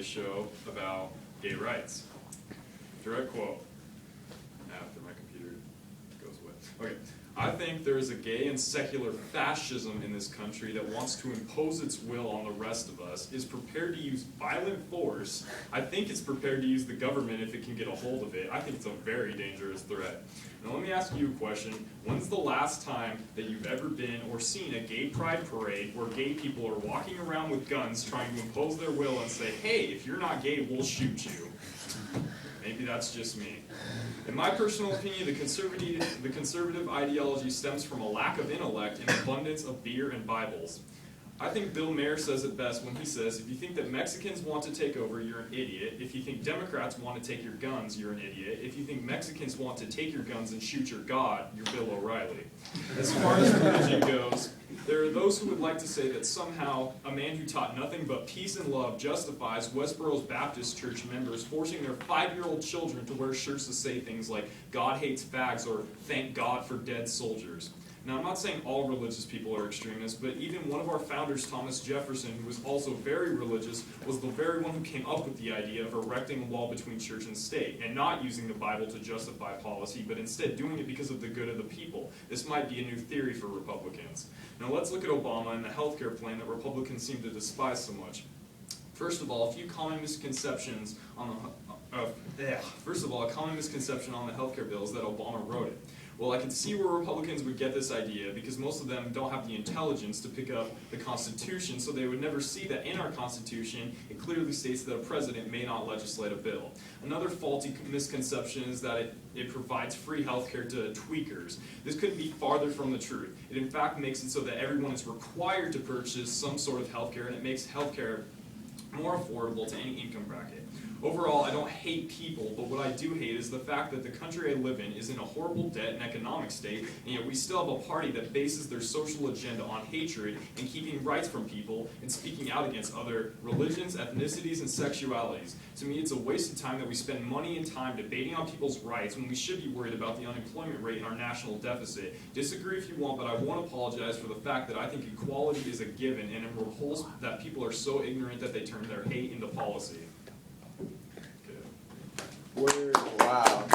today's show about gay rights. Direct quote. After my computer goes away. Okay. I think there is a gay and secular fascism in this country that wants to impose its will on the rest of us, is prepared to use violent force. I think it's prepared to use the government if it can get a hold of it. I think it's a very dangerous threat. Now let me ask you a question. When's the last time that you've ever been or seen a gay pride parade where gay people are walking around with guns trying to impose their will and say, hey, if you're not gay, we'll shoot you? Maybe that's just me. In my personal opinion, the conservative ideology stems from a lack of intellect and abundance of beer and Bibles. I think Bill Maher says it best when he says, if you think that Mexicans want to take over, you're an idiot. If you think Democrats want to take your guns, you're an idiot. If you think Mexicans want to take your guns and shoot your God, you're Bill O'Reilly. As far as religion goes, there are those who would like to say that somehow a man who taught nothing but peace and love justifies Westboro's Baptist Church members forcing their 5-year-old children to wear shirts that say things like, God hates fags, or thank God for dead soldiers. Now, I'm not saying all religious people are extremists, but even one of our founders, Thomas Jefferson, who was also very religious, was the very one who came up with the idea of erecting a wall between church and state, and not using the Bible to justify policy, but instead doing it because of the good of the people. This might be a new theory for Republicans. Now, let's look at Obama and the healthcare plan that Republicans seem to despise so much. First of all, a few common misconceptions on a common misconception on the healthcare bill is that Obama wrote it. Well, I can see where Republicans would get this idea because most of them don't have the intelligence to pick up the Constitution, so they would never see that in our Constitution it clearly states that a president may not legislate a bill. Another faulty misconception is that it provides free health care to tweakers. This couldn't be farther from the truth. It in fact makes it so that everyone is required to purchase some sort of health care, and it makes health care more affordable to any income bracket. Overall, I don't hate people, but what I do hate is the fact that the country I live in is in a horrible debt and economic state, and yet we still have a party that bases their social agenda on hatred and keeping rights from people and speaking out against other religions, ethnicities, and sexualities. To me, it's a waste of time that we spend money and time debating on people's rights when we should be worried about the unemployment rate and our national deficit. Disagree if you want, but I won't apologize for the fact that I think equality is a given, and I'm repulsed that people are so ignorant that they turn their hate into policy. Word. Wow.